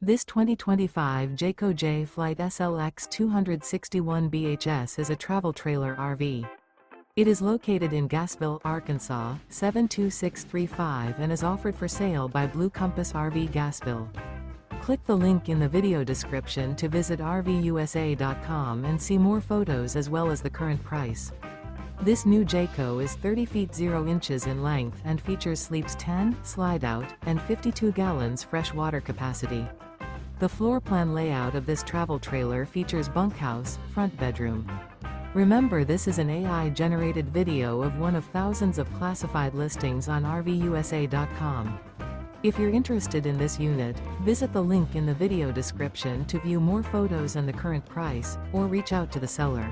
This 2025 Jayco Jay Flight SLX 261 BHS is a travel trailer RV. It is located in Gassville, Arkansas, 72635 and is offered for sale by Blue Compass RV Gassville. Click the link in the video description to visit RVUSA.com and see more photos as well as the current price. This new Jayco is 30 feet 0 inches in length and features sleeps 10, slide-out, and 52 gallons fresh water capacity. The floor plan layout of this travel trailer features bunkhouse, front bedroom. Remember, this is an AI-generated video of one of thousands of classified listings on RVUSA.com. If you're interested in this unit, visit the link in the video description to view more photos and the current price, or reach out to the seller.